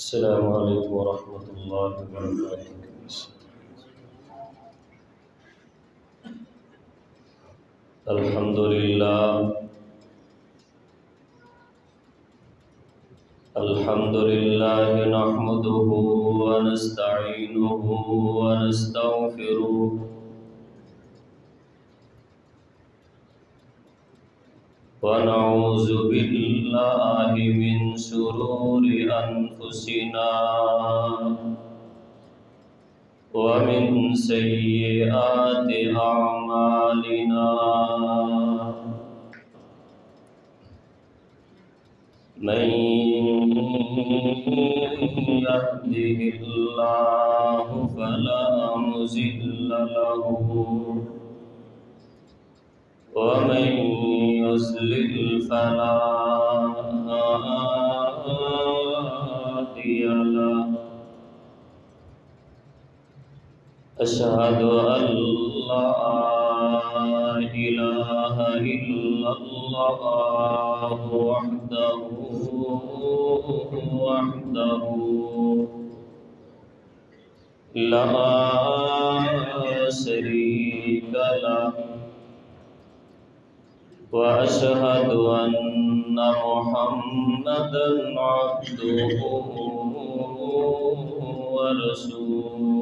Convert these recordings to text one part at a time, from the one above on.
السلام عليكم ورحمة الله وبركاته. الحمد لله نحمده ونستعينه ونستغفره ونعوذ بالله من شرور أنفسنا ومن سيئات أعمالنا من يهده الله فلا مضل له ومن يضلل فلا هادي له أشهد أن لا إله إلا الله وحده لا شريك له وأشهد أن محمدًا عبده ورسوله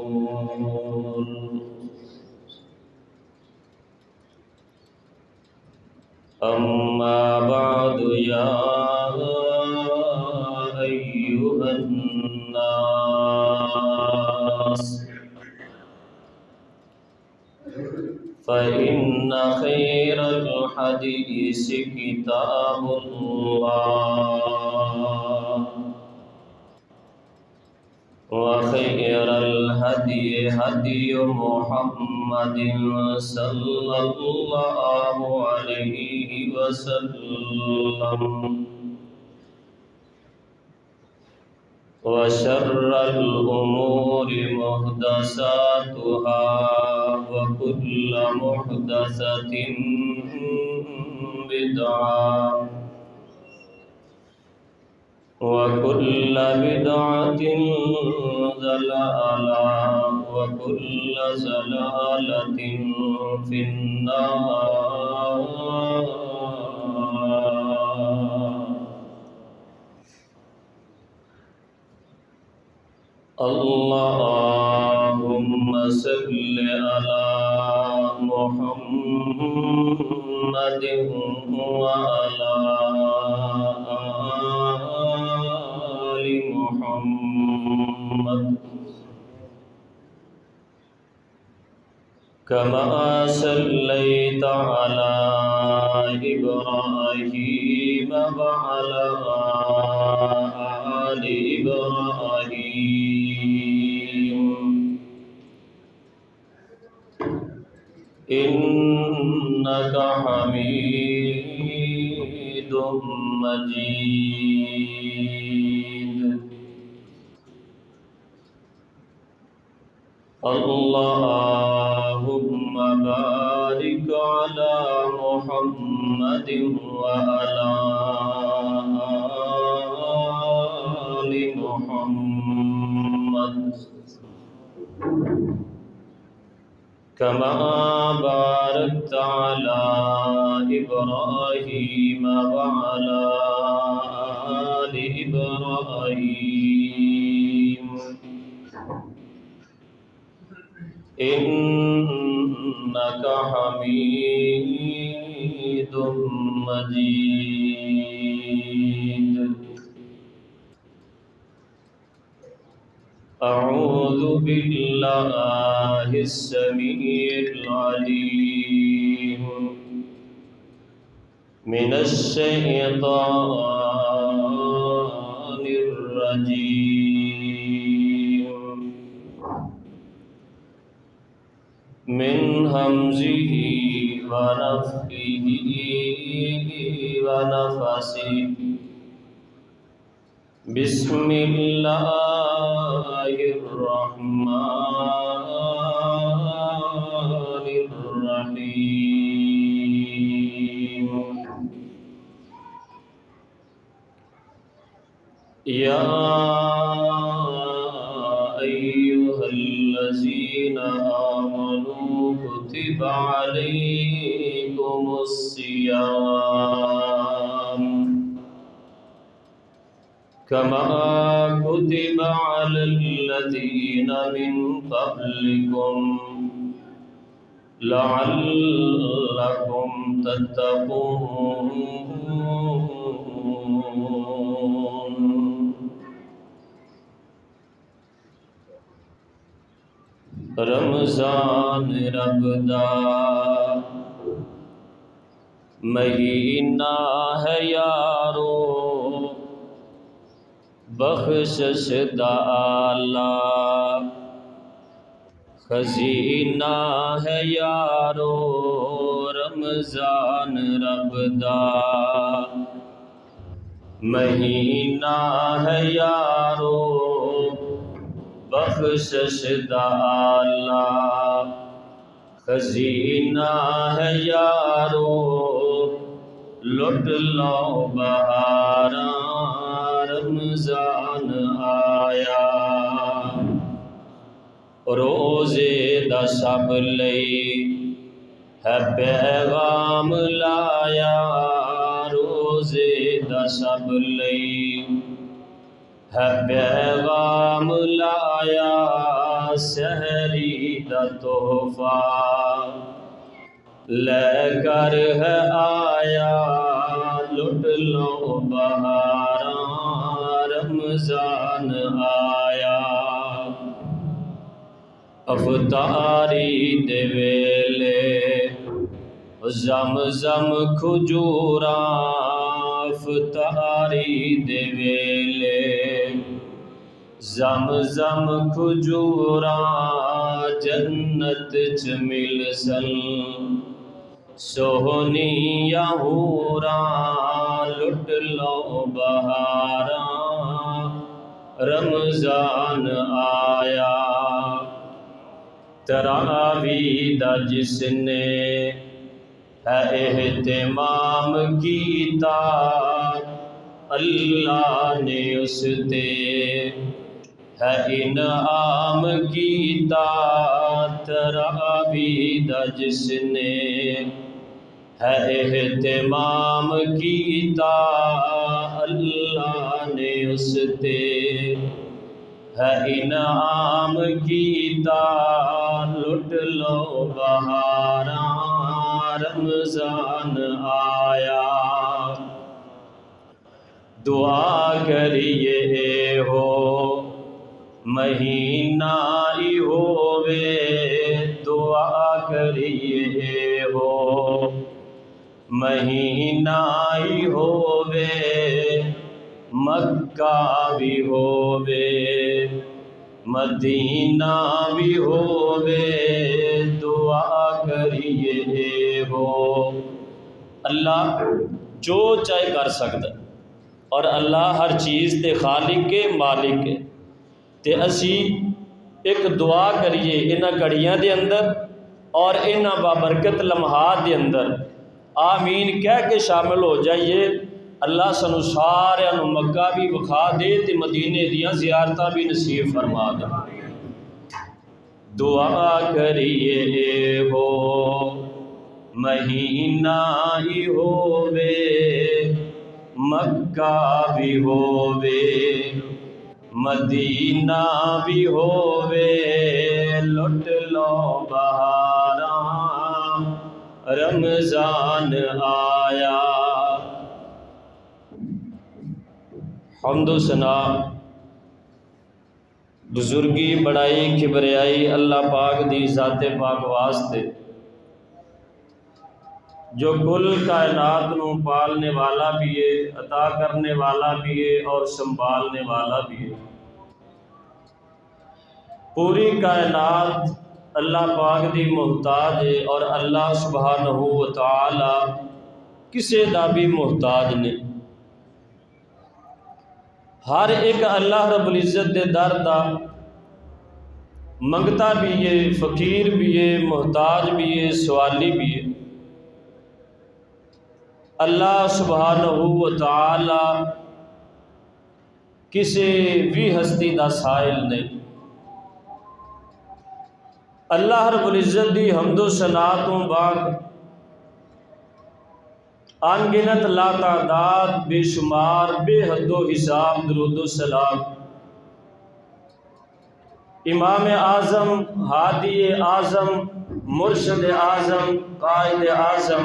أما بعد يا أيها الناس فإن خير الحديث كتاب الله وخير الهدي هدي محمد صلى الله عليه وسلم وشر الأمور محدثاتها وكل محدثة بدعة وكل بدعة ضلالة وكل ضلالة في النار. اللهم صل على محمد وعلى آل محمد كما صليت على إبراهيم وعلى آل إبراهيم إنك حميد مجيد. اللهم بارك على محمد وعلى آل محمد كما باركت على إبراهيم وعلى آل إبراهيم إنك حميد مجيد. أعوذ بالله السميع العليم من الشيطان الرجيم من همزه ونفخه ونفثه. بسم الله الرحمن الرحيم. يا الصيام كما كتب على الذين من قبلكم لعلكم تتقون رمضان رب دا مہینہ ہے یارو بخشش دا اللہ خزینہ ہے یارو رمضان رب دا مہینہ ہے یارو بخشش دا اللہ خزینہ ہے یارو لٹ لو بہاراں رمضان آیا روزے دا سب لئی ہے پیغام لایا روزے دا سب لئی ہے پیغام لایا سحری دا تحفہ لے کر ہے آیا لٹ لو بہاراں رمضان آیا افطاری دے ویلے زمزم کھجوراں افطاری دے ویلے زمزم کھجوراں جنت چ مل سن سہنی حوراں لٹ لو بہاراں رمضان آیا تراویح دا جس نے ہے اہتمام کیتا اللہ نے اس تے ہے انعام کیتا تراویح دا جس نے ہے اہتمام کیتا اللہ نے اس تے ہے انعام کیتا لٹ لو بہاراں رمضان آیا دعا کریے ہو مہینہ ہی ہووے دعا کریے ہو مہینہ ہی ہووے مکہ بھی ہووے مدینہ بھی ہووے دعا کریے ہو اللہ جو چاہے کر سکتا اور اللہ ہر چیز تے خالق کے مالک ہے تے اسی ایک دعا کریے انہاں گھڑیاں دے اندر اور انہاں بابرکت لمحات دے اندر آمین کہہ کے شامل ہو جائیے اللہ سنو سارے مکہ بھی وکھا دے تے مدینے دیاں زیارتاں بھی نصیب فرما دے دعا کریے ہو مہینہ ہی ہووے مکہ بھی ہووے مدینہ بھی ہووے لٹ لو بہاراں رمضان آیا حمد و ثنا بزرگی بڑائی کبریائی اللہ پاک دی ذات پاک واسطے جو کل کائنات نو پالنے والا بھی ہے عطا کرنے والا بھی ہے اور سنبھالنے والا بھی ہے پوری کائنات اللہ پاک دی محتاج ہے اور اللہ سبحانہ و تعالی کسے دا بھی محتاج نہیں ہر ایک اللہ رب العزت دے در دا منگتا بھی ہے فقیر بھی ہے محتاج بھی ہے سوالی بھی ہے اللہ سبحانہ و تعالی کسی بھی ہستی دا سائل نہیں اللہ رب العزت دی حمد و ثنا تو بعد ان گنت لا تعداد بے شمار بے حد و حساب درود و سلام امام اعظم، ہادی اعظم، مرشد اعظم، قائد اعظم،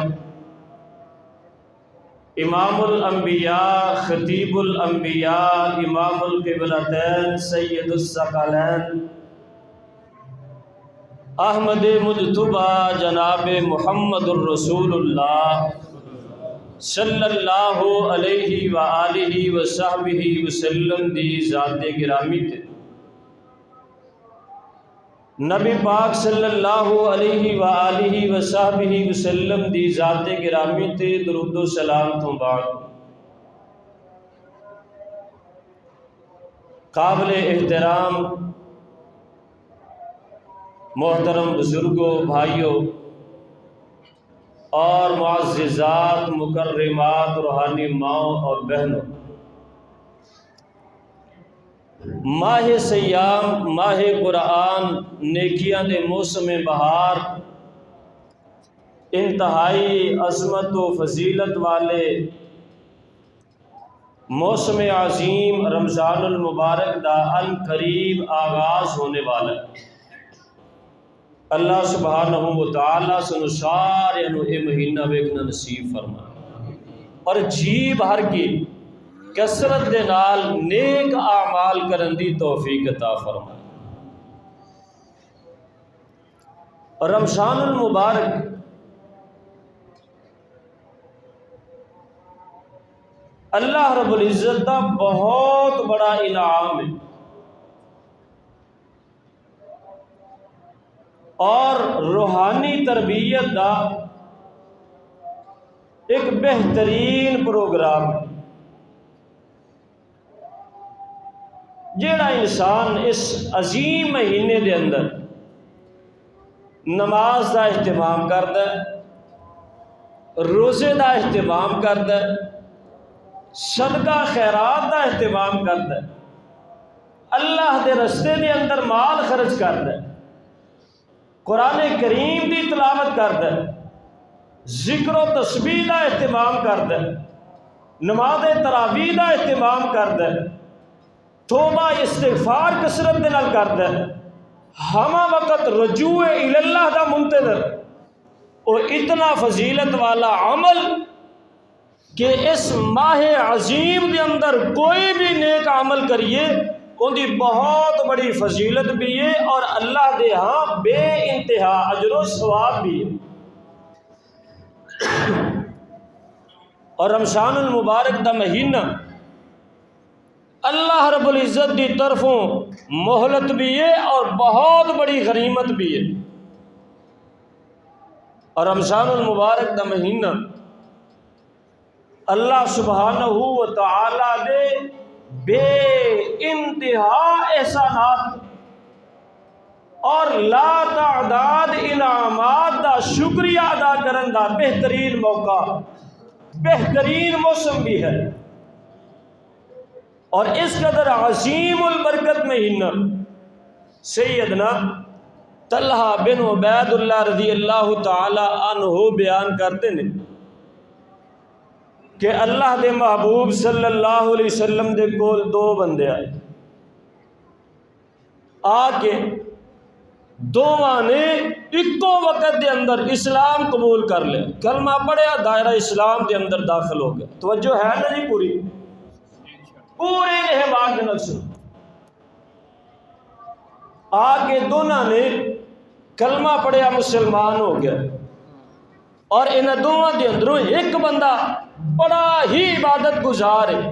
امام الانبیاء، خطیب الانبیاء، امام القبلتین، سید الثقلین، احمد مجتبی جناب محمد الرسول اللہ صلی اللہ علیہ وآلہ وصحبہ وسلم دی ذات گرامی تے نبی پاک صلی اللہ علیہ وآلہ وصحبہ وسلم دی ذات گرامی تے درود و سلام تو بعد قابل احترام محترم بزرگوں، بھائیوں اور معززات، مکرمات، روحانی ماؤں اور بہنوں، ماہ سیام، ماہ قرآن، نیکیاں دے موسم بہار، انتہائی عظمت و فضیلت والے موسم عظیم رمضان المبارک دا ان قریب آغاز ہونے والا ہے۔ اللہ سبحانہ و تعالیٰ سنو سارے انو اے مہینہ ویکنا نصیب فرمائے اور جی بھر کی کثرت دے نال نیک اعمال کرن دی توفیق عطا فرمائے۔ اور رمضان المبارک اللہ رب العزت دا بہت بڑا انعام ہے اور روحانی تربیت دا ایک بہترین پروگرام ہے جیڑا انسان اس عظیم مہینے دے اندر نماز دا اہتمام کردا ہے، روزے دا اہتمام کردا ہے، صدقہ خیرات دا اہتمام کردا ہے، اللہ دے رستے دے اندر مال خرچ کردا ہے، قرآن کریم دی تلاوت کردا ہے، ذکر و تسبیح دا اہتمام کردا ہے، نماز تراویح دا اہتمام کردا ہے، توبہ استغفار کثرت دے نال کردا ہے، ہمہ وقت رجوع الی اللہ دا منتظر، اور اتنا فضیلت والا عمل کہ اس ماہ عظیم دے اندر کوئی بھی نیک عمل کریے ان دی بہت بڑی فضیلت بھی ہے اور اللہ دے ہاں بے انتہا اجر و ثواب بھی ہے۔ اور رمضان المبارک دا مہینہ اللہ رب العزت دی طرفوں مہلت بھی ہے اور بہت بڑی غنیمت بھی ہے۔ اور رمضان المبارک دا مہینہ اللہ سبحانہ و تعالی دے بے انتہا احسانات اور لا تعداد انعامات دا شکریہ ادا کرن دا بہترین موقع، بہترین موسم بھی ہے۔ اور اس قدر عظیم البرکت مہینہ سیدنا طلحہ بن عبید اللہ رضی اللہ تعالی عنہ بیان کرتے ہیں کہ اللہ دے محبوب صلی اللہ علیہ وسلم دے کول دو بندے آئے، آ کے دوواں نے اکو وقت دے اندر اسلام قبول کر لیا، کلمہ پڑھیا، دائرہ اسلام دے اندر داخل ہو گیا۔ توجہ ہے نا جی؟ پورے احباب دے نقص آ کے دونوں نے کلمہ پڑھیا، مسلمان ہو گیا، اور انہاں دونوں دے اندروں ایک بندہ بڑا ہی عبادت گزار ہے،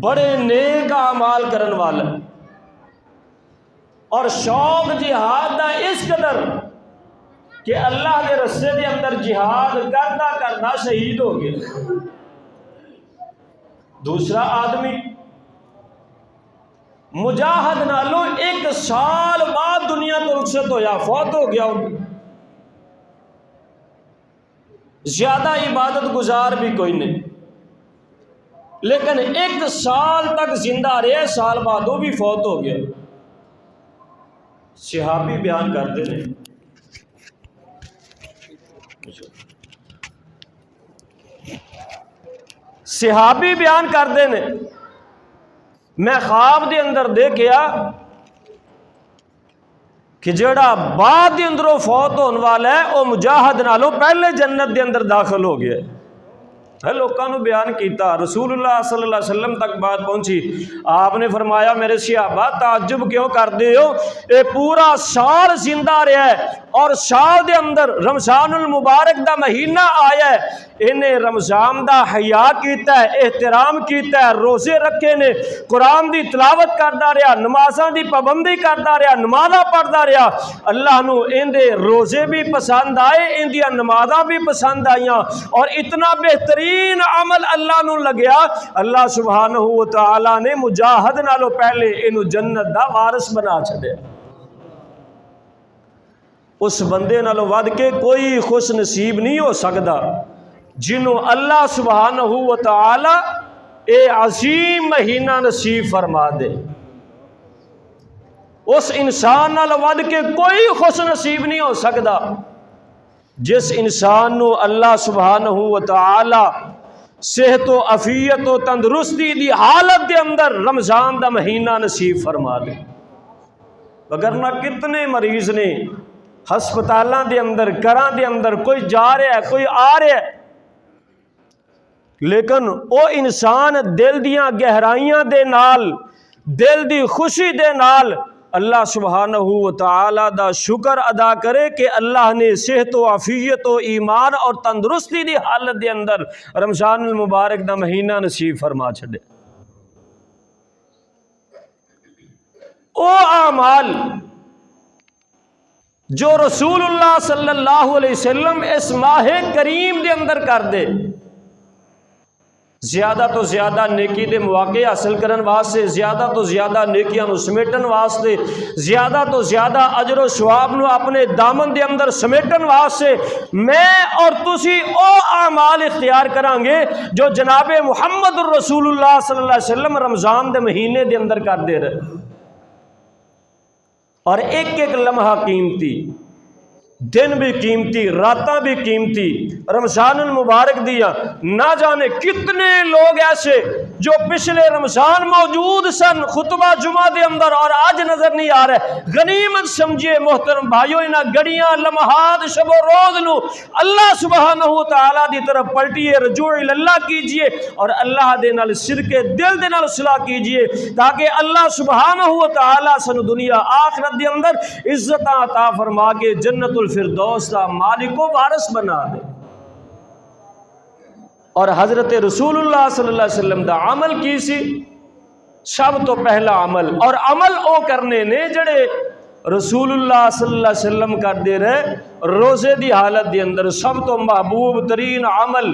بڑے نیک اعمال کرن والا اور شوق جہاد دا اس قدر کہ اللہ دے رستے دے اندر جہاد کرتا کرتا شہید ہو گیا۔ دوسرا آدمی مجاہد نالوں 1 سال بعد دنیا تو رخصت ہویا، فوت ہو گیا، زیادہ عبادت گزار بھی کوئی نہیں، لیکن 1 سال تک زندہ رہے، سال بعد وہ بھی فوت ہو گیا۔ صحابی بیان کرتے ہیں صحابی بیان کرتے ہیں میں خواب دے اندر دیکھیا کہ جڑا بعد دے اندروں فوت ہونے والا ہے وہ مجاہد نالوں پہلے جنت دے اندر داخل ہو گیا ہے لوکاں نو بیان کیتا، رسول اللہ صلی اللہ علیہ وسلم تک بات پہنچی، آپ نے فرمایا میرے صحابہ تعجب کیوں کردے ہو، اے پورا سال زندہ رہا ہے اور سال دے اندر رمضان المبارک دا مہینہ آیا ہے، انہیں رمضان دا حیا کیتا ہے، احترام کیتا ہے، روزے رکھے نے، قرآن دی تلاوت کردا رہا، نمازاں دی پابندی کردا رہا، نمازاں پڑھدا رہا، اللہ نو ان دے روزے بھی پسند آئے، ان دیاں نمازاں بھی پسند آئیاں، اور اتنا بہترین عمل اللہ نو لگیا، اللہ سبحانہ و تعالی نے مجاہد نالو پہلے انو جنت دا وارث بنا چھڈیا۔ اس بندے نالو ود کے کوئی خوش نصیب نہیں ہو سکتا جنہوں اللہ سبحانہ و تعالی اے عظیم مہینہ نصیب فرما دے۔ اس انسان نال ود کے کوئی خوش نصیب نہیں ہو سکتا جس انسان نو اللہ سبحانہ و تعالی صحت و عافیت و تندرستی دی حالت دے اندر رمضان دا مہینہ نصیب فرما دے۔ وگرنہ کتنے مریض نے ہسپتالاں دے اندر گھراں دے اندر کوئی جا رہا ہے کوئی آ رہا ہے، لیکن او انسان دل دیاں گہرائیاں دے نال دل دی خوشی دے نال اللہ سبحانہ و تعالی دا شکر ادا کرے کہ اللہ نے صحت و عافیت و ایمان اور تندرستی دی حالت دے اندر رمضان المبارک دا مہینہ نصیب فرما چھڑے۔ او اعمال جو رسول اللہ صلی اللہ علیہ وسلم اس ماہ کریم دے اندر کر دے، زیادہ تو زیادہ نیکی دے مواقع حاصل کرن واسطے، زیادہ تو زیادہ نیکیاں نو سمیٹن واسطے، زیادہ تو زیادہ اجر و ثواب نو اپنے دامن دے اندر سمیٹن واسطے میں اور تسی او اعمال اختیار کران گے جو جناب محمد الرسول اللہ صلی اللہ علیہ وسلم رمضان دے مہینے دے اندر کر دے رہے، اور ایک ایک لمحہ قیمتی، دن بھی قیمتی، راتاں بھی قیمتی، رمضان المبارک دیا نہ جانے کتنے لوگ ایسے جو پچھلے رمضان موجود سن خطبہ جمعہ دے اندر اور آج نظر نہیں آ رہے، غنیمت سمجھے محترم بھائیوں، انہاں گھڑیاں لمحات شب و روز نو اللہ سبحانہ و تعالی دی طرف پلٹیے، رجوع اللہ کیجئے اور اللہ دے نال صدق دل دے نال صلاح کیجئے تاکہ اللہ سبحانہ و تعالی سن دنیا آخرت دے اندر عزت عطا فرما کے جنت الفردوس کا مالک و وارث بنا دے۔ اور حضرت رسول اللہ صلی اللہ علیہ وسلم دا عمل کی سی؟ سب تو پہلا عمل، اور عمل او کرنے نے جڑے رسول اللہ صلی اللہ علیہ وسلم کر دے رہے روزے دی حالت دی اندر، سب تو محبوب ترین عمل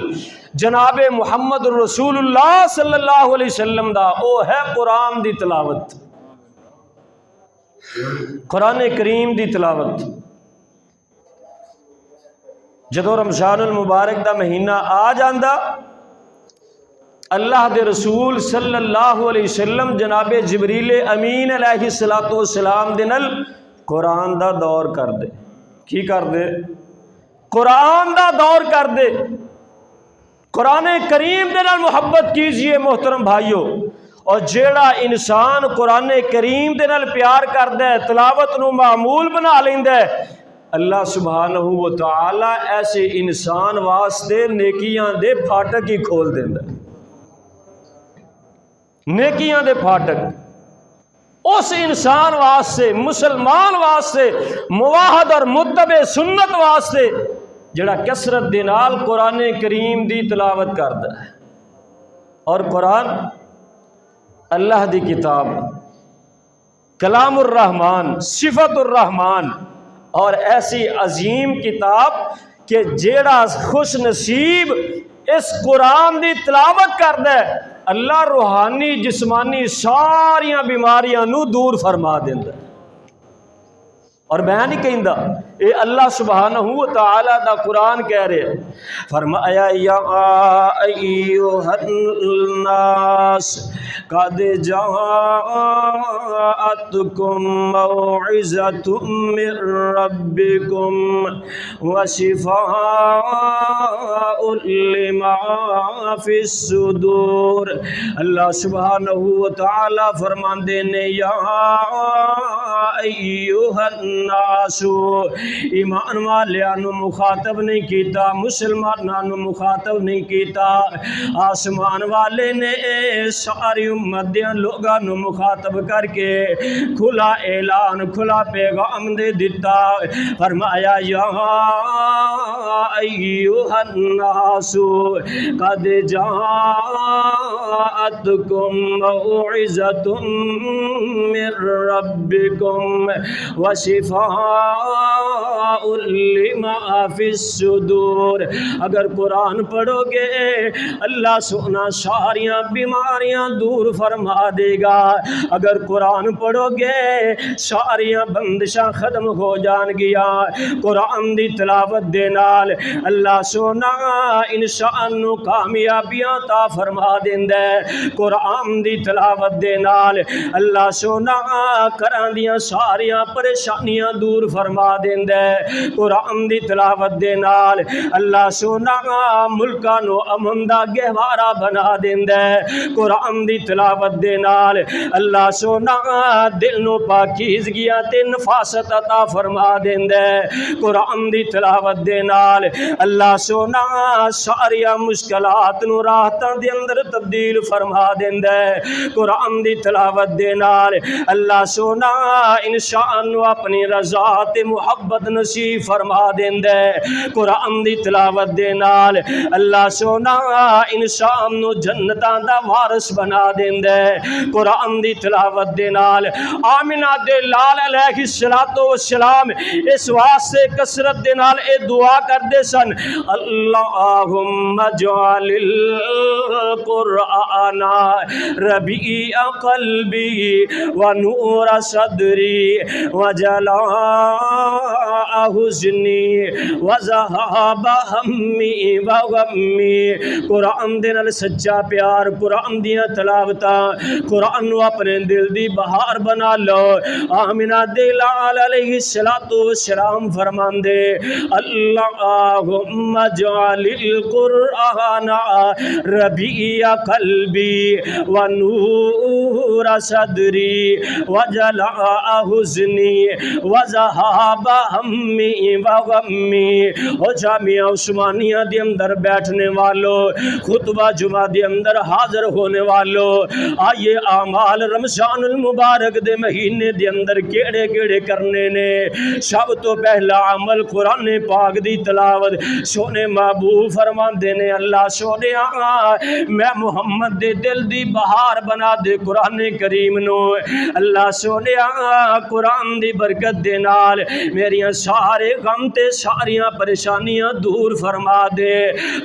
جناب محمد رسول اللہ صلی اللہ علیہ وسلم دا او ہے قرآن دی تلاوت، قرآن کریم دی تلاوت۔ جدو رمضان المبارک دا مہینہ آ جاندا، اللہ دے رسول صلی اللہ علیہ وسلم جناب جبریل امین علیہ السلام دے نال قرآن دا دور کر دے۔ کی کر دے؟ قرآن دا دور کر دے۔ قرآن کریم دے نال محبت کیجئے محترم بھائیو، اور جیڑا انسان قرآن کریم دے نال پیار کردہ ہے، تلاوت نو معمول بنا لیندہ ہے، اللہ سبحانہ و تعالی ایسے انسان واسطے نیکیاں دے پھاٹک ہی کھول دیندہ ہے، نیکیاں دے پھاٹک اس انسان واسطے، مسلمان واسطے، موحد اور متبع سنت واسطے جڑا کثرت دے نال قرآن کریم دی تلاوت کردا ہے۔ اور قرآن اللہ دی کتاب، کلام الرحمن، صفت الرحمن، اور ایسی عظیم کتاب کہ جیڑا خوش نصیب اس قرآن دی تلاوت کردا ہے اللہ روحانی جسمانی ساریاں بیماریاں نو دور فرما دیندا ہے۔ اور میں نہیں کہندا اے اللہ سبحانہ و تعالی دا قرآن کہہ رہے ہیں، فرمایا یا ایھا الناس قد جاءتکم موعظۃ من ربکم وشفاء لما فی الصدور۔ اللہ سبحانہ و تعالی فرماندے نے یا ایھا الناس، ایمان والیانو مخاطب نہیں کیتا، مسلمانانو مخاطب نہیں کیتا، آسمان والے نے ساری امت دیاں لوگاں نو مخاطب کر کے کھلا اعلان، کھلا پیغام دے دیتا، فرمایا یا ایھا الناس قد جاءتکم موعظۃ من ربکم وشفاء لما فی الصدور۔ اگر قرآن پڑھو گے اللہ سونا ساریاں بیماریاں دور فرما دے گا، اگر قرآن پڑھو گے ساریاں بندشاں ختم ہو جان گیا۔ قرآن دی تلاوت دے نال اللہ سونا انسان نو کامیابیاں عطا فرما دیندا ہے، قرآن دی تلاوت دے نال اللہ سونا گھراں دیاں ساریاں پریشانیاں دور فرما دیندا ہے، قرآن دی تلاوت دے نال اللہ سونا ملکاں نو امن دا گہوارہ بنا دیندا ہے، قرآن دی تلاوت دے نال اللہ سونا دل نو پاکیزگیاں تے نفاست عطا فرما دیندا ہے، قرآن دی تلاوت دے نال اللہ سونا ساریاں مشکلات نو راحتاں دے اندر تبدیل فرما دیندا ہے، قرآن دی تلاوت دے نال اللہ سونا انسان نو اپنی رضا تے محبت نصیب فرما دیندا ہے، قرآن دی تلاوت دے نال اللہ سونا انسان نو جنتاں دا وارث بنا دیندا ہے، قرآن دی تلاوت دے نال آمنہ دے لال علیہ السلام اس واسطے کثرت دے نال اے دعا کردے سن، اللہم اجعل القرآن ربیع قلبی ونور صدری وجلاء حزنی وذہاب ہمی وغمی۔ قرآن دے نال سچا پیار، قرآن دیاں تلاوتاں، قرآن نو اپنے دل دی بہار بنا لو۔ آمنہ دے لال علیہ السلام فرماندے اللہم اجعل القرآن ربیع قلبی ونور صدری وجلاء حزنی وذہاب ہمی وغمی۔ او جامعہ عثمانیہ دے اندر بیٹھنے والوں، خطبہ جمعہ دے اندر حاضر ہونے والوں، آئیے اعمال رمضان المبارک دے مہینے دے اندر کیڑے کیڑے کرنے نے۔ سب تو پہلا عمل قرآن پاک دی تلاوت، سونے محبوب فرماندے نے اللہ سونے میں محمد دے دل دی بہار بنا دے قرآن کریم نو، اللہ سونے قرآن دی برکت دے نال میریاں سارے غم تے ساریاں پریشانیاں دور فرما دے۔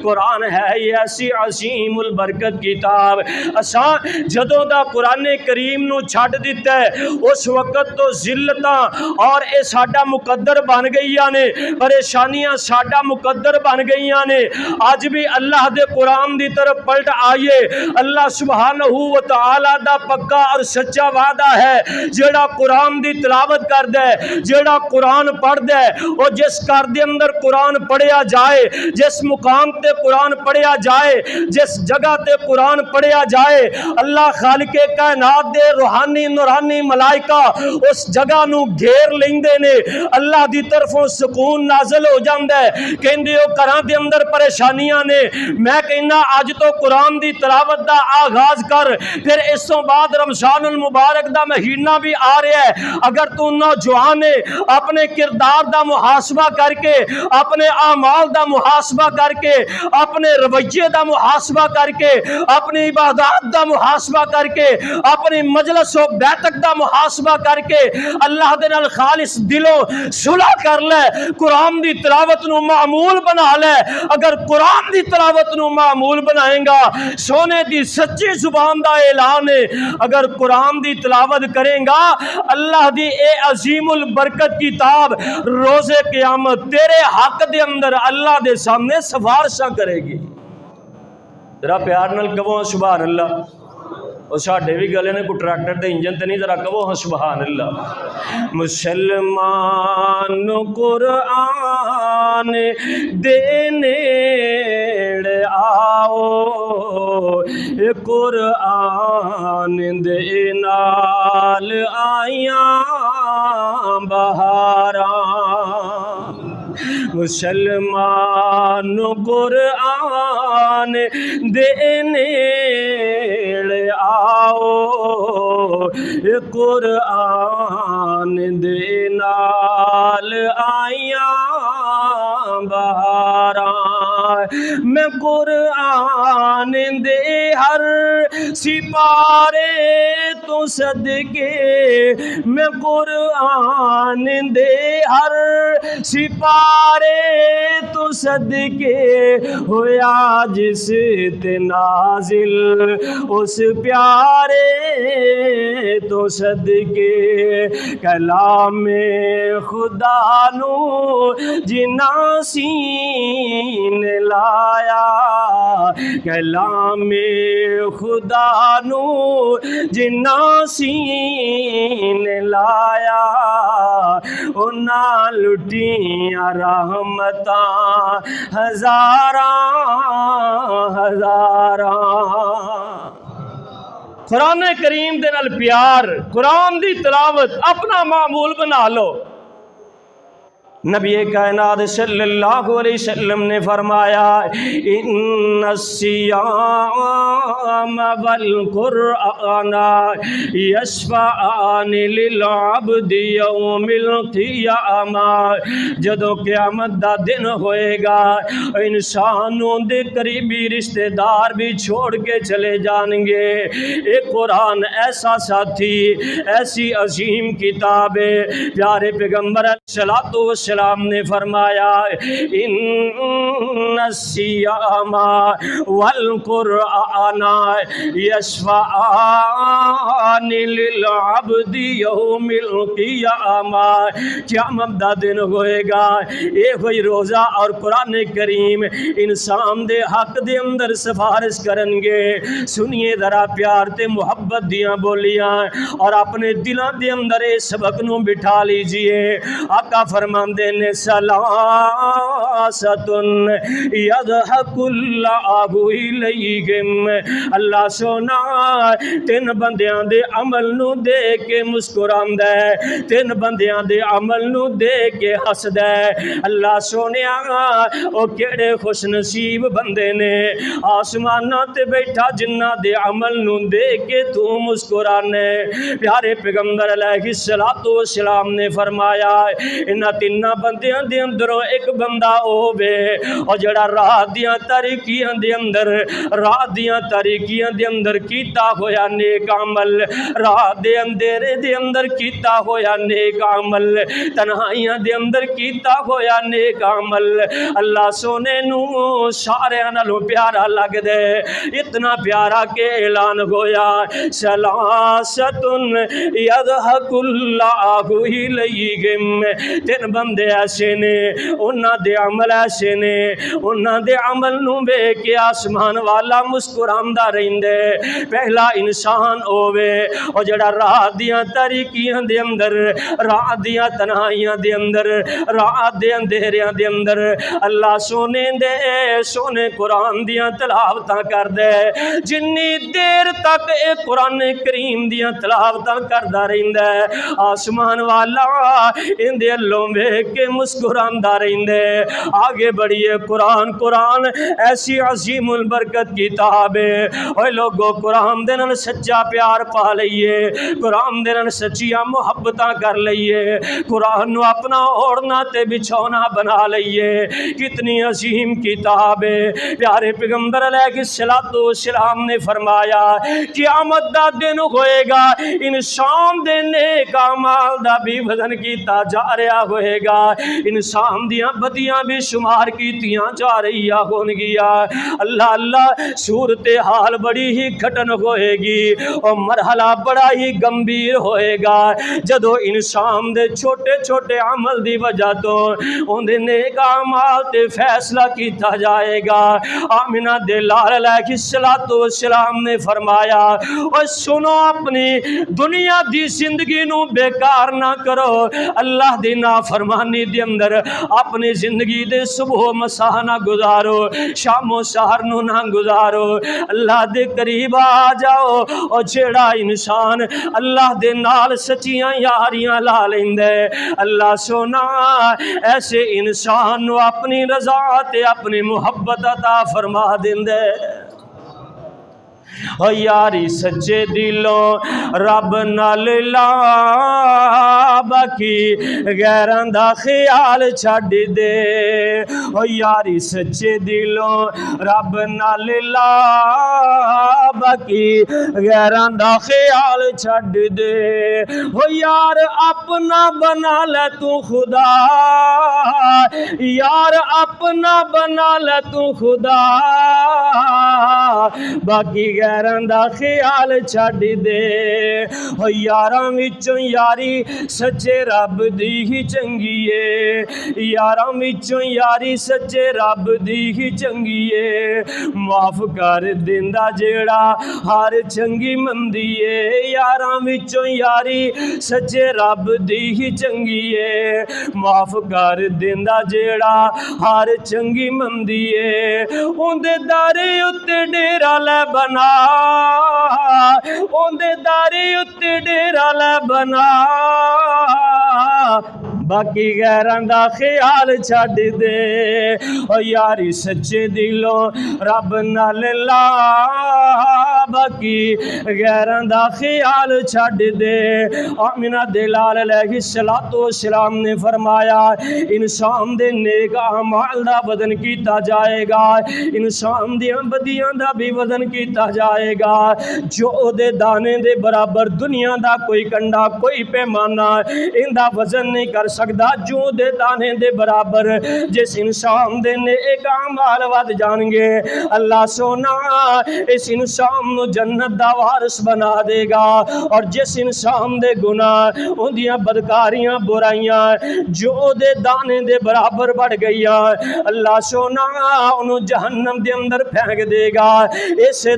قرآن ہے ایسی عظیم البرکت کتاب، اساں جدوں دا قرآن کریم نو چھڈ دیتا ہے اس وقت تو ذلتاں اور اے ساڈا مقدر بن گئیاں نے، پریشانیاں ساڈا مقدر بن گئیاں نے۔ آج بھی اللہ دے قرآن دی طرف پلٹ آئیے، اللہ سبحانہ و تعالی دا پکا اور سچا وعدہ ہے، جیڑا قرآن دی تلاوت کر دے، جیڑا قرآن پڑھ دے، اور جس گھر دے اندر قرآن پڑھیا جائے، جس مقام تے قرآن پڑھیا جائے، جس جگہ تے قرآن پڑھیا جائے، اللہ خالق کائنات دے روحانی نورانی ملائکہ اس جگہ نو گھیر لیندے نے، اللہ دی طرفوں سکون نازل ہو جاندا ہے۔ کہندے ہو گھراں دے اندر پریشانیاں نے، میں کہنا اج تو قرآن دی تلاوت دا آغاز کر، پھر اس تو بعد رمضان المبارک دا مہینہ بھی آ رہا ہے، اگر تو نوجوان ہے اپنے کردار دا محاسبہ کر کے، اپنے اعمال دا محاسبہ کر کے، اپنے رویے دا محاسبہ کر کے، اپنی عبادات دا محاسبہ کر کے، اپنی مجلس و بیٹھک دا محاسبہ کر کے اللہ دے نال خالص دلوں صلح کر لے، قرآن دی تلاوت نو معمول بنا لے۔ اگر قرآن دی تلاوت نو معمول بنائیں گا، سونے دی سچی زبان دا اعلان ہے، اگر اندر قرآن دی تلاوت کریں گا، اللہ دی اے عظیم البرکت کتاب روز قیامت تیرے حق دے اندر اللہ دے سامنے سفارشاں کرے گی۔ ذرا پیار نال کہو سبحان اللہ۔ اور ساڈے بھی گلے نے کوئی ٹریکٹر دے انجن تے نہیں، ذرا کہو ہاں سبحان اللہ۔ مسلمان قرآن دے نیڑے آؤ، قرآن دے نال آیاں بہاراں، مسلمان قرآن دے نیڑے آؤ، قرآن دے نال آیاں بہاراں، میں قرآن دے ہر سپارے تو صدقے، میں قرآن دے ہر سپارے تو صدقے، ہویا جس تے نازل اس پیارے تو صدقے، کلام خدا نو جنا سین لایا، کلام خدا نو جنا سین لایا، انہاں لٹیاں رحمتاں ہزاراں ہزاراں۔ قرآن کریم دے نال پیار، قرآن دی تلاوت اپنا معمول بنا لو۔ نبی کائنات صلی اللہ علیہ وسلم نے فرمایا ان الصیام والقرآن یشفعان للعبد یوم القیامہ، جدو قیامت دا دن ہوئے گا انسانوں دے قریبی رشتہ دار بھی چھوڑ کے چلے جائیں گے، ایک قرآن ایسا ساتھی، ایسی عظیم کتاب ہے۔ پیارے پیغمبر صلی السلام نے فرمایا ان الصیام والقرآن یشفعان للعبد یوم القیامہ، قیامت دا دن ہوئے گا، ایک ہوئی روزہ اور قرآن کریم انسان دے حق دے اندر سفارش کرن گے۔ سنیے ذرا پیار تے محبت دیاں بولیاں اور اپنے دلان دے اندر اس سبق نو بٹھا لیجئے۔ آقا فرماندے نے سلاستن یضحک اللہ الیہم، اللہ سونا تین بندیاں دے عمل نو دیکھ کے مسکراندا ہے، تین بندیاں دے عمل نو دیکھ کے ہسدا ہے۔ اللہ سونیا او کیڑے خوش نصیب بندے نے، آسماناں تے بیٹھا جنہاں دے عمل نو دیکھ کے تو مسکرانے۔ پیارے پیغمبر علیہ الصلوۃ والسلام نے فرمایا انہاں تیناں بندیاں دے اندروں ایک بندہ ہووے اور جڑا راہ دیاں تاریکیاں دے اندر، راہ دیاں تاریکیاں دے اندر کیتا ہویا نیک عمل، راہ دے اندھیرے دے اندر کیتا ہویا نیک عمل، تنہائیاں دے اندر کیتا ہویا نیک عمل، اللہ سونے نو سارے نالوں پیارا لگ دے، اتنا پیارا کہ اعلان ہویا سلاستن یضحک اللہ الیہم، تین بندے ایسے نے، انہاں دے عمل ایسے نے، انہاں دے عمل نو ویکھ کے آسمان والا مسکراندا رہندے۔ پہلا انسان ہووے او جڑا راہ دیاں تاریکیاں دے اندر، راہ دیاں تنہائیاں دے اندر، راہ دے اندھیریاں دے اندر اللہ سونے دے سونے قرآن دیاں تلاوتاں کر دے، جنی دیر تک اے قرآن کریم دیاں تلاوتاں کردا رہندا ہے، آسمان والا ان دے اللہ ویکھ کے مسکراندا رہندے۔ آگے بڑھیے، قرآن قرآن ایسی عظیم البرکت کتاب ہے۔ اوے لوگو قرآن دے نال سچا پیار پا لئیے، قرآن دے نال سچیاں محبتاں کر لئیے، قرآن نو اپنا اوڑھنا تے بچھونا بنا لئیے۔ کتنی عظیم کتاب ہے۔ پیارے پیغمبر علیہ السلام نے فرمایا قیامت دا دن ہوئے گا، انسان دے نیک اعمال دا بھی وزن کیتا جا رہا ہوئے گا، انسان دیاں بدیاں بھی شمار کیتیاں جا رہی ہون گیا۔ اللہ اللہ صورت حال بڑی ہی گھٹن ہوئے گی اور مرحلہ معاملہ بڑا ہی گمبھیر ہوئے گا جدو انسان دے چھوٹے چھوٹے عمل دی وجہ تو ان دے نیک اعمال تے فیصلہ کیتا جائے گا۔ آمنہ دے لال علیہ السلام نے فرمایا اور سنو اپنی دنیا دی زندگی نو بیکار نہ کرو، اللہ دی نافرمانی دی اندر اپنی زندگی دے صبح و مساء نہ گزارو، شام و سحر نو نہ گزارو، اللہ دے قریب آ جاؤ۔ اور جیڑا انسان اللہ دے نال سچیاں یاریاں لا لیندے اللہ سونا ایسے انسان نو اپنی رضا تے اپنی محبت عطا فرما دیندے۔ او یاری سچے دلوں رب نال لا، باقی غیراں دا خیال چھڈ دے۔ او یاری سچے دلوں رب نال لا، باقی غیراں دا خیال چھڈ دے۔ او یار اپنا بنا لے تو خدا، یار اپنا بنا لے تو خدا، باقی غیراں دا خیال چھڈ دے۔ او یاراں وچوں یاری سچے رب دی ہی چنگی ہے، یاراں وچوں یاری سچے رب دی ہی چنگی ہے، معاف کر دیندا جیڑا ہر چنگی مندی ہے، یاراں وچوں یاری سچے رب دی ہی چنگی ہے، معاف کر دیندا جیڑا ہر چنگی مندی ہے۔ اوندے دارے اُتے ڈیرا لے بنا، اوندے دارے اُتے ڈیرا لے بنا، باقی غیراں دا خیال چھڈ دے۔ او یاری سچے دلوں رب نال لا، باقی غیراں دا خیال چھڈ دے۔ آمنہ دے لال علیہ السلام نے فرمایا انسان دے نیک اعمال دا وزن کیتا جائے گا، انسان دیاں بدیاں دا بھی وزن کیتا جائے گا، جو دے دانے دے برابر دنیا دا کوئی کنڈا کوئی پیمانہ ان دا وزن نہیں کر سکدا، جو دے دانے دے برابر جس انسان دے نیک اعمال ود جان گے اللہ سونا اس انسان نو جنت دا وارث بنا دے گا، اور جس انسان دے گناہ ان دیاں بدکاریاں برائیاں جو دے دانے دے برابر بڑھ گئیاں اللہ سونا انہوں جہنم دے اندر پھینک دے گا۔ اسے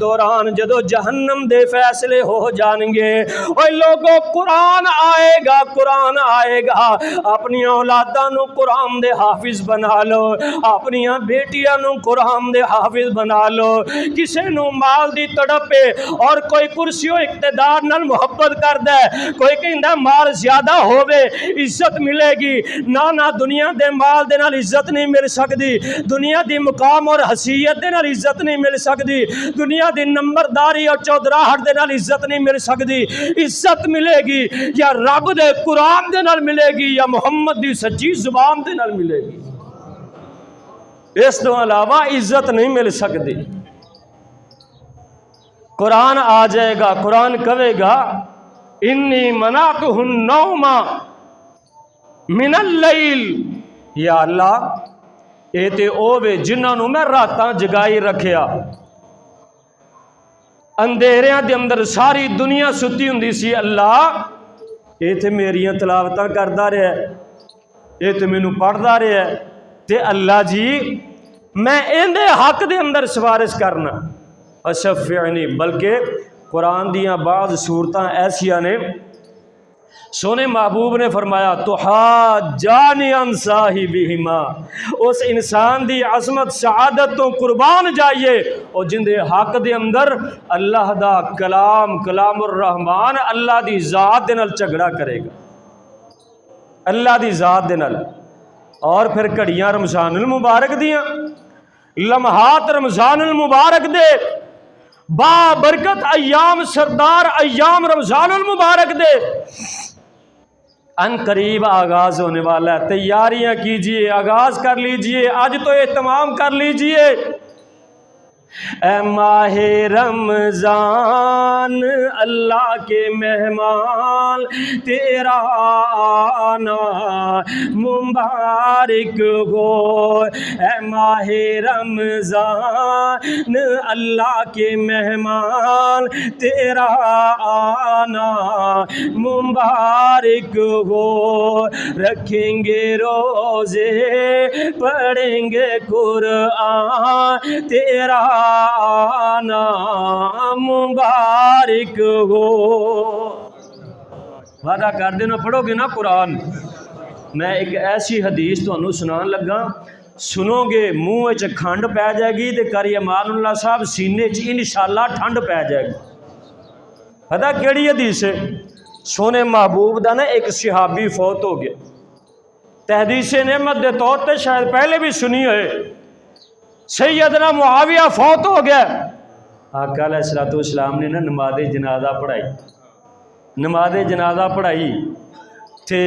دوران جدو جہنم دے فیصلے ہو جان گے اوہ لوگوں قرآن آئے گا، قرآن آئے گا، اپنی اولاداں نو قرآن دے حافظ بنا لو، اپنی بیٹیاں نو قرآن دے حافظ بنا لو، کسے نو مال دی تڑپے اور کوئی کرسی و اقتدار نال محبت کر دے، کوئی کہندا مال زیادہ ہووے عزت ملے گی، نہ دنیا دے مال دے نال عزت نہیں مل سکتی، دنیا دی مقام اور حیثیت دے نال عزت نہیں مل سکتی، دنیا دی نمبرداری اور چودراہٹ دے نال عزت نہیں مل سکتی، عزت ملے گی یا رب دے قرآن دے نال ملے گی یا محمد دی سچی زبان دے نال ملے گی، اس تو علاوہ عزت نہیں مل سکتی۔ قرآن آ جائے گا، قرآن کہے گا انی منعتہ النوم من اللیل، یا اللہ اے تے اوے جنہاں نو میں راتاں جگائی رکھیا، اندھیریاں دے اندر ساری دنیا ستی ہوندی سی، اللہ اے تے میریاں تلاوتاں کردا رہیا ہے، اے تے مینوں پڑھدا رہیا ہے، تے اللہ جی میں اندے حق دے اندر سفارش کرنا اشفعنی، بلکہ قرآن دیاں بعض صورتاں ایسیاں نے سونے محبوب نے فرمایا تحاجانی عن صاحبہما، اس انسان دی عظمت سعادت تو قربان جائیے اور جن دے حق دے اندر اللہ دا کلام الرحمن اللہ دی ذات دے نال جھگڑا کرے گا، اللہ دی ذات دے نال۔ اور پھر گھڑیاں رمضان المبارک دیاں، لمحات رمضان المبارک دے، با برکت ایام سردار ایام رمضان المبارک دے ان قریب آغاز ہونے والا ہے، تیاریاں کیجئے، آغاز کر لیجئے، آج تو اہتمام کر لیجئے۔ اے ماہ رمضان اللہ کے مہمان تیرا آنا مبارک ہو، اے ماہ رمضان اللہ کے مہمان تیرا آنا مبارک ہو، رکھیں گے روزے پڑھیں گے قرآن تیرا آنا مبارک ہو۔ وعدہ کر دینا پڑھو گے نا قرآن۔ میں ایک ایسی حدیث تمہیں سنان لگا، سنو گے منہ چ کھنڈ پی جائے گی تے قاری امان اللہ صاحب سینے چ انشاءاللہ ٹھنڈ پی جائے گی۔ پتہ کیڑی حدیث ہے؟ سونے محبوب دا نا ایک صحابی فوت ہو گیا، تحدیث نعمت دے طور تے شاید پہلے بھی سنی ہوئے، سیدنا معاویہ فوت ہو گیا۔ آقا علیہ الصلوۃ والسلام نے نا نماز جنازہ پڑھائی، نماز جنازہ پڑھائی تے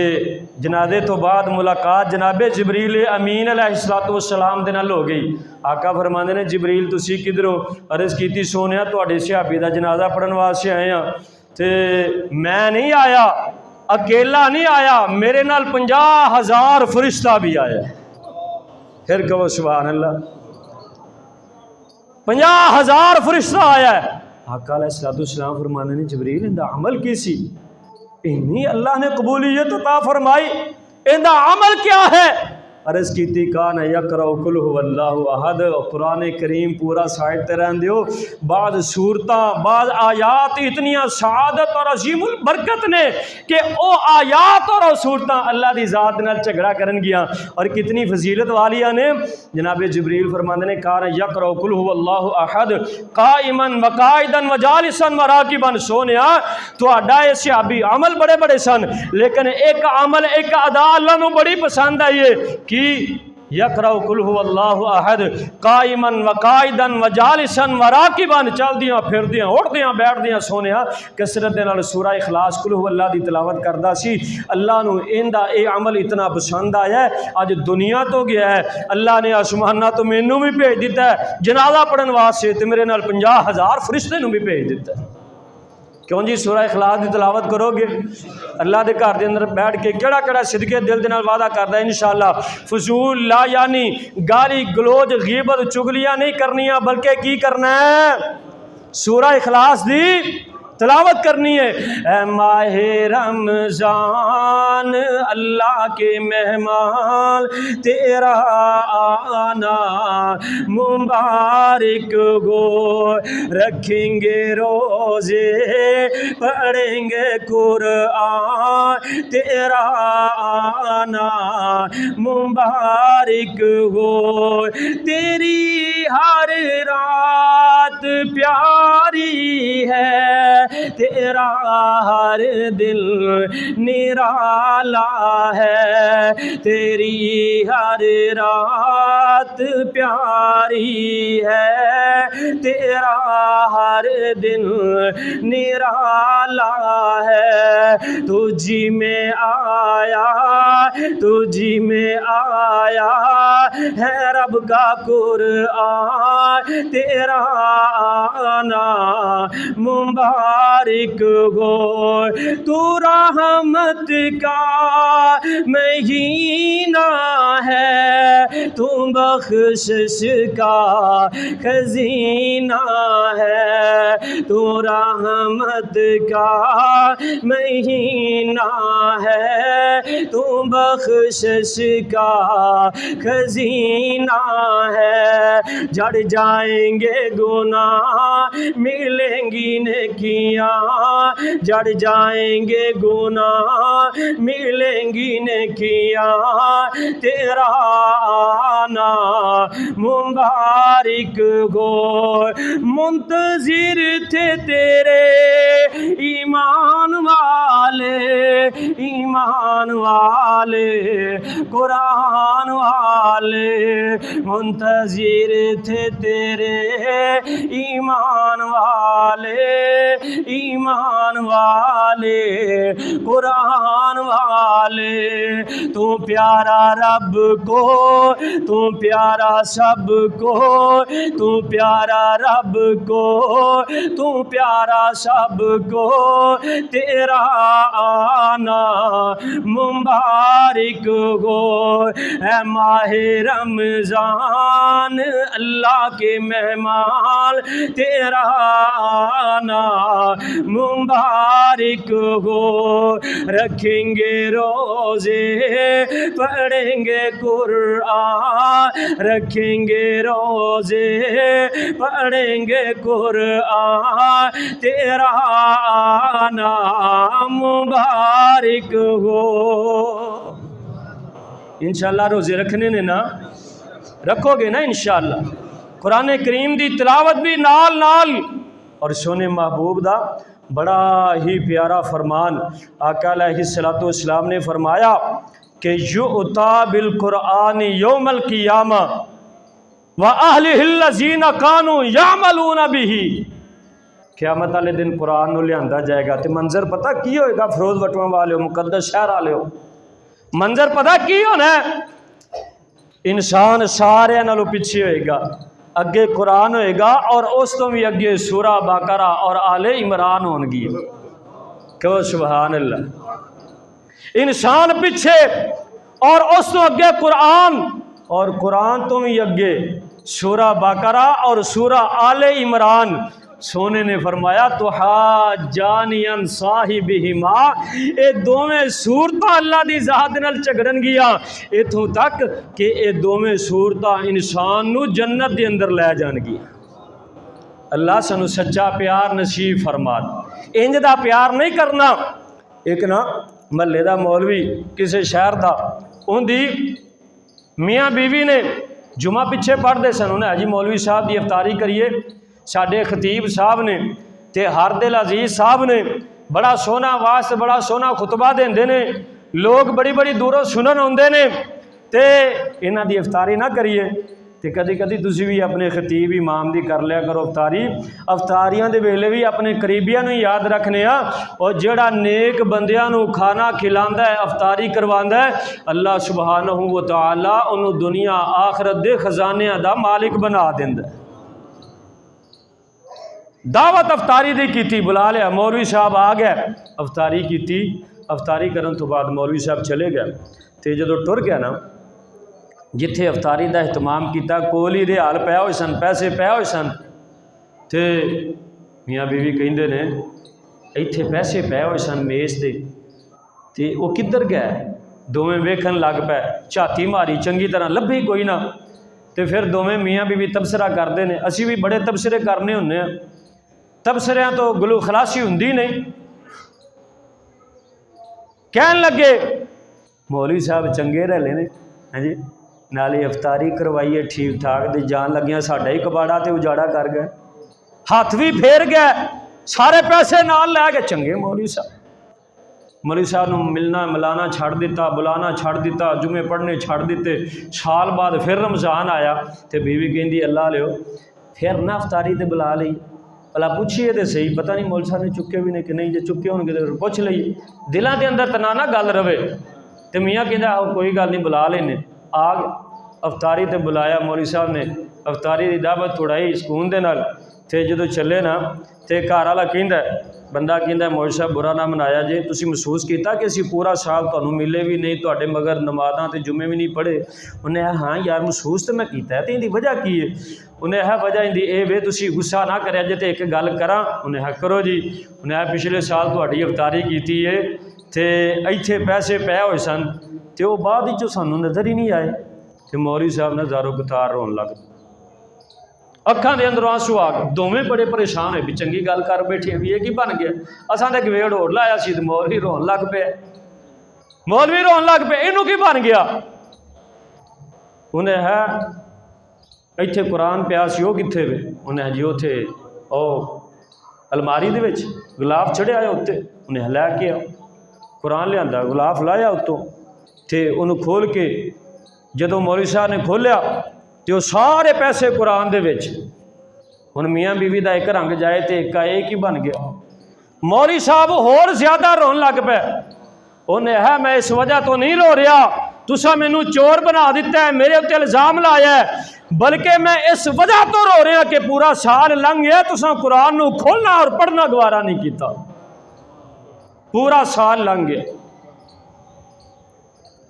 جنازے تو بعد ملاقات جناب جبریل امین علیہ الصلوۃ والسلام دے نال ہو گئی۔ آقا فرماندے نے جبریل تسی کدھر ہو؟ عرض کیتی سونیا تواڈے صحابی دا جنازہ پڑھن واسطے آئے ہاں، تے میں نہیں آیا، اکیلا نہیں آیا، میرے نال 50,000 فرشتہ بھی آیا۔ پھر کہو سبحان اللہ، 50,000 فرشتہ آیا ہے۔ آقا علیہ الصلوۃ والسلام فرمانے نے جبریل اندہ عمل کی سی؟ انہی اللہ نے قبولیت عطا فرمائی، اندہ عمل کیا ہے؟ عرض کیتی کان یقرأ قل هو اللہ احد، قرآن کریم پورا سائٹ تے رہن دیو، بعض صورتاں بعض آیات اتنیاں سعادت اور عظیم البرکت نے کہ او آیات اور صورتاں اللہ دی ذات نال جھگڑا کرن گیا، اور کتنی فضیلت والیاں نے۔ جناب جبریل فرماندے نے کان یقرأ قل هو اللہ احد قائما وقائدا وجالسا وراکبا، سونیا تہاڈا اے صحابی عمل بڑے بڑے سن، لیکن ایک عمل ایک ادا اللہ نو بڑی پسند آئی ہے کہ یقرأ قل هو اللہ احد قائما وقائدا وجالسا وراکبا، چل دیاں پھر دیاں اٹھ دیاں بیٹھ دیاں سونیا کثرت دے نال سورہ اخلاص قل هو اللہ دی تلاوت کردا سی۔ اللہ نو ایندا اے عمل اتنا پسند آیا ہے، اج دنیا تو گیا ہے، اللہ نے آسماناں تو مینوں بھی بھیج دیتا ہے جنازہ پڑھن واسطے، تے میرے نال 50,000 فرشتے نو بھی بھیج دیتا ہے۔ کیوں جی سورہ اخلاص دی تلاوت کرو گے، اللہ دے گھر دے اندر بیٹھ کے کیڑا کیڑا صدقے دل دے نال وعدہ کردا ہے انشاءاللہ فضول لا یعنی گالی گلوچ غیبت چگلیاں نہیں کرنیاں، بلکہ کی کرنا ہے؟ سورہ اخلاص دی تلاوت کرنی ہے۔ اے ماہ رمضان اللہ کے مہمان تیرا آنا مبارک ہو، رکھیں گے روزے پڑھیں گے قرآن تیرا آنا مبارک ہو، تیری ہر رات پیاری ہے، تیرا ہر دل نرالا ہے، تیری ہر رات پیاری ہے، تیرا ہر دل نرالا ہے، تجھی میں آیا تجھی میں آیا ہے رب کا قرآن تیرا آنا مبارک ہو، تو رحمت کا مہینہ ہے، تو بخشش کا خزینہ ہے، تو رحمت کا مہینہ ہے، تو بخشش کا خزینہ ہے، جڑ جائیں گے گناہ ملیں گی نیکیاں، جڑ جائیں گے گناہ ملیں گی نیکیاں، تیرا آنا مبارک ہو، منتظر تھے تیرے ایمان والے، ایمان والے قرآن والے، منتظر تھے تیرے ایمان والے ایمان والے قرآن والے، تو پیارا رب کو، تو پیارا سب کو، تو پیارا رب کو، تو پیارا سب کو، تیرا آنا مبارک ہو۔ اے ماہ رمضان اللہ کے مہمان، تیرا آنا مبارک ہو۔ رکھیں گے روزے، پڑھیں گے قرآن، رکھیں گے روزے، پڑھیں گے قرآن، تیرا آنا مبارک ہو۔ انشاءاللہ روزے رکھنے نے نا، رکھو گے نا انشاءاللہ۔ قرآن کریم دی تلاوت بھی نال نال، اور سونے محبوب دا بڑا ہی پیارا فرمان آقا علیہ السلام نے فرمایا کہ یؤتی بالقرآن یوم القیامہ وَأَهْلِهِ الَّذِينَ كَانُوا يَعْمَلُونَ بِهِ، قیامت والے دن قرآن نو لیا جائے گا، تے منظر پتہ کی ہوئے گا؟ فروز وٹواں والے ہو، مقدس شہر والے ہو، منظر پتہ کی ہونا ہے؟ انسان سارے نالوں پیچھے ہوئے گا، اگے قرآن ہوئے گا، اور اس تو بھی اگے سورہ بقرہ اور آل عمران ہون گی۔ کہ سبحان اللہ، انسان پیچھے اور اس تو اگے قرآن، اور قرآن تو بھی اگے سورہ بقرہ اور سورہ آل عمران۔ سونے نے فرمایا تو حاجانیاں صاحبہما، اے دوویں صورتاں اللہ دی ذات نال جھگڑن گیا اتھوں تک کہ اے دوویں صورتاں انسان نو جنت دے اندر لے جان گیا۔ اللہ سانو سچا پیار نصیب فرما دے۔ انج دا پیار نہیں کرنا۔ ایک نا محلے دا مولوی کسی شہر دا، ان دی میاں بیوی نے جمعہ پیچھے پڑھ دے سن، انہیں جی مولوی صاحب دی افطاری کریے، ساڈے خطیب صاحب نے تے ہردل عزیز صاحب نے بڑا سونا واسطے بڑا سونا خطبہ دیندے نے، لوگ بڑی بڑی دوروں سنن ہوندے نے، تے انہاں دی افطاری نہ کریے۔ تے کدی کدی تسی بھی اپنے خطیب امام دی کر لیا کرو افطاری۔ افطاریاں دے ویلے بھی اپنے قریبیاں نو یاد رکھنے ہاں، اور جڑا نیک بندیاں نو کھانا کھلاندا ہے، افطاری کرواندا ہے، اللہ سبحانہ و تعالی انہوں دنیا آخرت دے خزانیاں دا مالک بنا دیندا ہے۔ دعوت افطاری دی کیتی، بلا لیا، مولوی صاحب آ گئے، افطاری کیتی، افطاری کرن تو بعد مولوی صاحب چلے گئے، تے جدو ٹر گیا نا جتھے افطاری دا اہتمام کیتا، کول ہی ریال پیا ہوئے سن، پیسے پیا ہوئے سن، تے میاں بیوی کہندے نے ایتھے پیسے پیا ہوئے سن میز تے، تے وہ کدھر گئے؟ دوویں ویکھن لگ پے، جھاتی ماری چنگی طرح لبھی کوئی نہ، تے پھر دوویں میاں بیوی تبصرہ کردے نے۔ اسی بھی بڑے تبصرے کرنے ہونے ہیں، تبصریاں تو گلو خلاصی ہوندی نہیں۔ کہن لگے مولوی صاحب چنگے رہ لینے، ہاں جی نالی افطاری کروائیے ٹھیک ٹھاک، دی جان لگیاں ساڈا ہی کباڑا تے اجاڑا کر گئے، ہاتھ بھی پھیر گئے، سارے پیسے نال لے گئے۔ چنگے مولوی صاحب، مولوی صاحب نو ملنا ملانا چھڑ دیتا، بلانا چھڑ دیتا، جمعے پڑھنے چھڑ دیتے۔ سال بعد پھر رمضان آیا تے بیوی کہندی اللہ لیو پھر نہ افطاری تے بلا لئی، بلا پوچھیے تے صحیح، پتہ نہیں مول صاحب نے چکے بھی نہیں کہ نہیں، جے چکے ہون گے تے پوچھ لئی، دلاں دے اندر تنا نہ گل رہے۔ تے میاں کہندا کوئی گل نہیں بلا لینے، آ افطاری تے بلایا مولوی صاحب نے، افطاری دی دعوت اڑائی سکون دے نال، تے جدو چلے نا تے گھر والا کہندا بندہ کہندا مولوی صاحب برا نہ منایا جے، تسی محسوس کیتا کہ اسی پورا سال تانوں ملے بھی نہیں، تواڈے مگر نمازاں تے جمعے بھی نہیں پڑھے؟ انہیں ہاں یار محسوس تے میں کیتا ہے، تے اندی وجہ کی ہے؟ انہیں وجہ اندی اے وے تسی غصہ نہ کریا جے تے ایک گل کراں؟ انہیں کرو جی۔ انہیں پچھلے سال تہاڈی افطاری کیتی ہے تے ایتھے پیسے پے ہوئے سن تے وہ بعد وچوں سانوں نظر ہی نہیں آئے۔ تے مولوی صاحب نے زارو کتار رون لگ پئے، اکھاں دے اندروں آنسو آ گئے، دوویں بڑے پریشان ہوئے بھی چنگی گل کر بیٹھے بھی یہ کی بن گیا، اساں تے گویڑ ہور لایا سی تے مولوی رون لگ پئے، مولوی رون لگ پئے، اینوں کی بن گیا؟ انہیں ہے ایتھے قرآن پیا سی وہ کتھے وے؟ انہیں جی اوتھے او الماری دے وچ غلاف چڑھیا ہے اوتے، انہیں لے کے آؤ، قرآن لیا غلاف لایا اتوں تے انہوں کھول کے جدو مولوی صاحب نے کھولیا تے وہ سارے پیسے قرآن دے وچ ہن میاں بیوی دا ایک رنگ جائے تے ایک کا ایک ہی بن گیا. مولوی صاحب ہور زیادہ رون لگ پے. انہیں ہے میں اس وجہ تو نہیں رو رہا تسا مینو چور بنا دیتا ہے، میرے اتنے الزام لایا ہے، بلکہ میں اس وجہ تو رو رہا کہ پورا سال لنگ گیا تسا قرآن نو کھولنا اور پڑھنا گوارا نہیں کیتا. پورا سال لنگ گیا.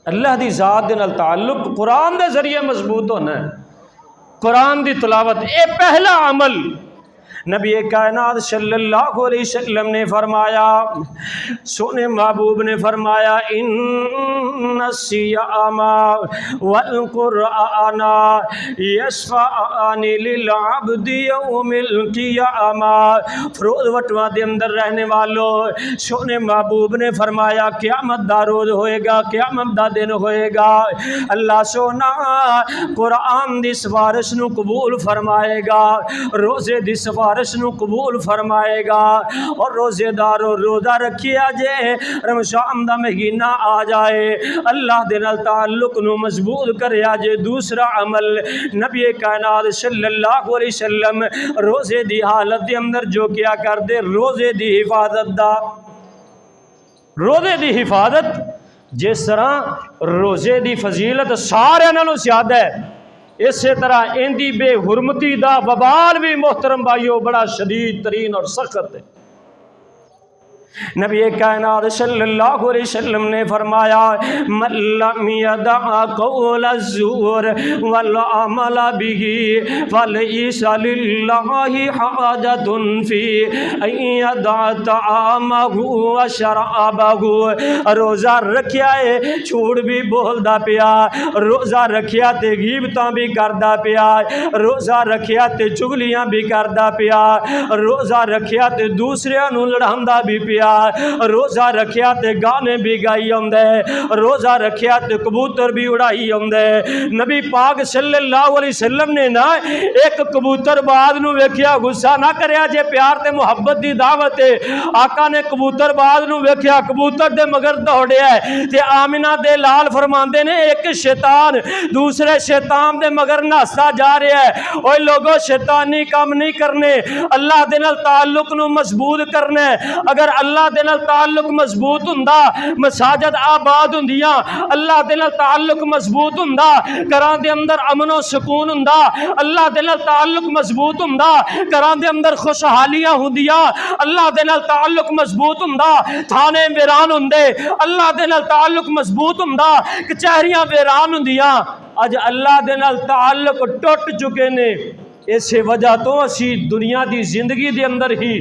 اللہ دی ذات دے نال تعلق قرآن دے ذریعے مضبوط ہونا ہے. قرآن دی تلاوت اے پہلا عمل. نبی کائنات صلی اللہ علیہ وسلم نے فرمایا، سونے محبوب نے فرمایا، ان الصیام والقرآن یشفعان للعبد یوم القیامہ. فروز وٹوا دے اندر رہنے والوں، سونے محبوب نے فرمایا قیامت دا روز ہوئے گا، قیامت دا دن ہوئے گا، اللہ سونا قرآن دی سفارش نو قبول فرمائے گا، روزے دی سفارش نو قبول فرمائے گا. اور روزے دارو روزہ رکھیا جے رمضان دا مہینہ آ جائے اللہ دے نال تعلق نو مضبوط کریا جے. دوسرا عمل نبی کائنات صلی اللہ علیہ وسلم روزے دی حالت دے اندر جو کیا کر دے، روزے دی حفاظت دا، روزے دی حفاظت. جس طرح روزے دی فضیلت سارے نالوں زیادہ ہے، اسی طرح اندی بے حرمتی دا وبال بھی محترم بھائیو بڑا شدید ترین اور سخت ہے. نبی کائنات صلی اللہ علیہ وسلم نے فرمایا، من لم يدع قول الزور والعمل به فليس لله حاجة في ان يدع طعامه وشرابه. روزہ رکھیا ہے جھوٹ بھی بولدا پیا، روزہ رکھیا تے غیبتاں بھی کردا پیا، روزہ رکھیا تے چغلیاں بھی کردا پیا، روزہ رکھیا تے دوسریاں نو لڑاوندا بھی پیا، روزہ رکھیا تے گانے بھی گائی ہوندے، روزہ رکھیا تے کبوتر بھی اڑائی ہوندے. نبی پاک صلی اللہ علیہ وسلم نے نا ایک کبوتر باز نو ویکھیا، غصہ نہ کریا جے پیار تے محبت دی دعوت ہے. آقا نے کبوتر باز نو ویکھیا، کبوتر دے مگر دوڑیا ہے تے آمنہ دے لال فرماندے نے ایک شیطان دوسرے شیطان دے مگر ناستا جا رہا ہے. اوے لوگو شیطانی کام نہیں کرنے، اللہ دے نال تعلق نو مضبوط کرنا ہے. اگر اللہ دے نال تعلق مضبوط ہوندا مساجد آباد ہوندیاں، اللہ دے نال تعلق مضبوط ہوندا گھراں دے اندر امن و سکون ہوندا، اللہ دے نال تعلق مضبوط ہوندا گھراں دے اندر خوشحالیاں ہوندیاں، اللہ دے نال تعلق مضبوط ہوندا تھانے ویران ہوندے، اللہ دے نال تعلق مضبوط ہوندا کچہریاں ویران ہوندیاں. اج اللہ دے نال تعلق ٹوٹ چکے نے. اسی وجہ تو اسی دنیا دی زندگی دے اندر ہی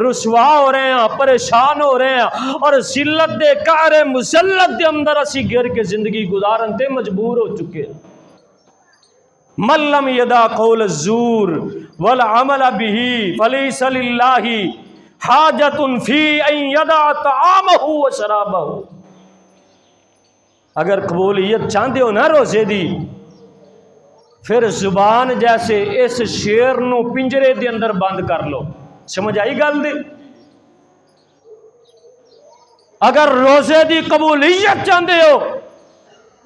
رسوا ہو رہے ہیں، پریشان ہو رہے ہیں، اور ذلت دے قہر مسلط دے اندر اسی گر کے زندگی گزارن تے مجبور ہو چکے. من لم یدع قول الزور والعمل به فلیس للہ حاجۃ فی ان یدع طعامہ وشرابہ. اگر قبولیت چاہتے ہو نا روزے دی، پھر زبان جیسے اس شیر نو پنجرے دے اندر بند کر لو. سمجھ آئی گل دی؟ اگر روزے دی قبولیت چاہتے ہو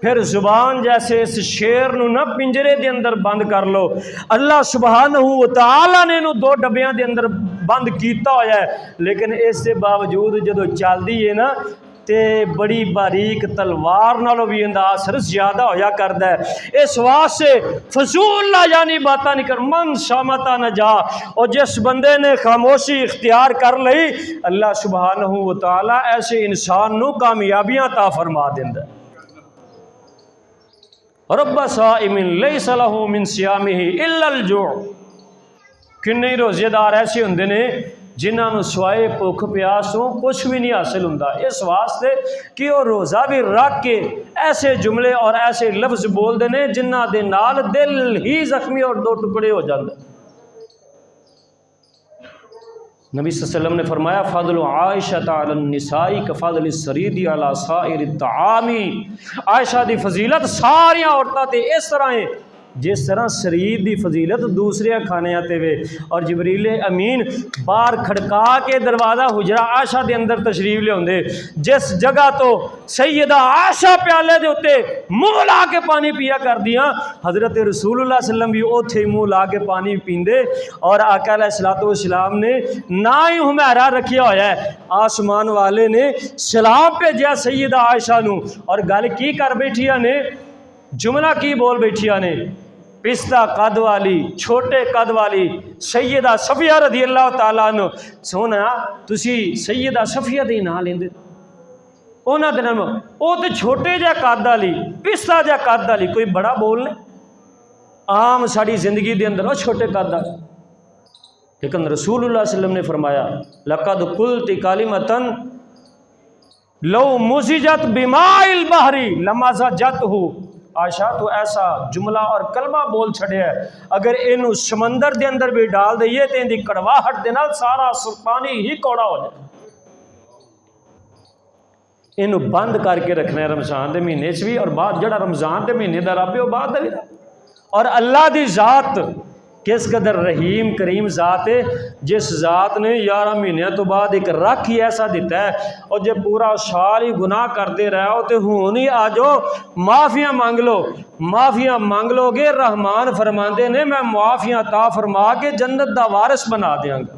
پھر زبان جیسے اس شیر نو نہ پنجرے دے اندر بند کر لو. اللہ سبحانہ و تعالی نے نو 2 ڈبیاں دے اندر بند کیتا ہویا ہے، لیکن اس دے باوجود جدو چل دی ہے نا تے بڑی باریک تلوار نالوں بھی انداز زیادہ ہویا کردا ہے. اس واسطے فضول نہ یعنی باتاں نہیں کر. من شامتا نہ جا، اور جس بندے نے خاموشی اختیار کر لئی اللہ سبحانہ و تعالی ایسے انسان نو کامیابیاں عطا فرما دیندا ہے. رب صائم لیس لہ من صیامہ الا الجوع. کنے روزے دار ایسے ہوندے نے جنہاں نو سوائے بھوک پیاسوں کچھ بھی نہیں حاصل ہوندا. اس واسطے کہ وہ روزہ بھی رکھ کے ایسے جملے اور ایسے لفظ بول دے نے جنہاں دے نال دل ہی زخمی اور 2 ٹکڑے ہو جاندا. نبی صلی اللہ علیہ وسلم نے فرمایا فضل عائشہ علی النساء کفضل السرید علی سائر الطعام. عائشہ دی فضیلت ساری عورتاں تے اس طرح ہے جس طرح شریر دی فضیلت دوسرے کھانے آتے ہوئے، اور جبریل امین باہر کھڑکا کے دروازہ حجرہ عائشہ دے اندر تشریف لے ہوندے، جس جگہ تو سیدہ عائشہ پیالے دے ہوتے منہ لا کے پانی پیا کر دیا، حضرت رسول اللہ صلی اللہ علیہ وسلم بھی اوتھے منہ لا کے پانی پیندے، اور آقا علیہ السلام نے نہ ہی ہمیرا رکھیا ہویا ہے، آسمان والے نے سلام بھیجیا سیدہ عائشہ نو، اور گل کی کر بیٹھیا نے، جملہ کی بول بیٹھیا نے، پستہ قد والی چھوٹے قد والی سیدہ صفیہ رضی اللہ تعالیٰ عنہ، سونا تسی سیدہ صفیہ دے نام لیندے، اونا دے نام او تے چھوٹے جا قد والی پستہ جا قد والی، کوئی بڑا بول نہیں عام ساری زندگی دے اندر وہ چھوٹے قد والی، لیکن رسول اللہ صلی اللہ علیہ وسلم نے فرمایا لقد قلت کلمۃ لو مزجت بماء البحر لمزجتہ، عائشہ تو ایسا جملہ اور کلمہ بول چھڑے ہے، اگر انہوں سمندر دے اندر بھی ڈال دئیے تو ان دی کڑواہٹ دے نال سارا پانی ہی کوڑا ہو جائے۔ انہوں بند کر کے رکھنا ہے رمضان دے مہینے سے بھی، اور بعد جڑا رمضان دے مہینے دا رب ہے وہ بعد دے، اور اللہ دی ذات کس قدر رحیم کریم ذات ہے، جس ذات نے 11 مہینے تو بعد ایک رکھ ہی ایسا دیتا ہے، اور جب پورا سال ہی گناہ کرتے رہے ہو تو ہون ہی آ جاؤ معافیاں مانگ لو، معافیاں مانگ لو گے، رحمان فرماندے نے میں معافیاں عطا فرما کے جنت دا وارث بنا دیاں گا۔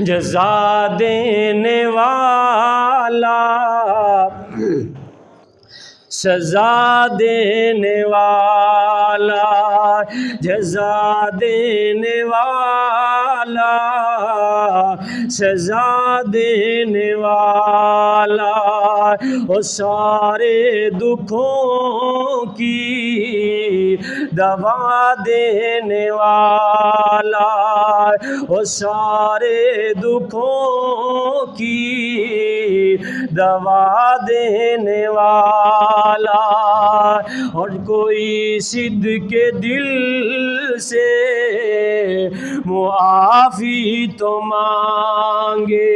جزا دینے والا سزا دینے والا، جزا دینے والا سزا دینے والا، وہ سارے دکھوں کی دوا دینے والا، وہ سارے دکھوں کی دوا دینے والا، اور کوئی صدق کے دل سے معافی تو مانگے،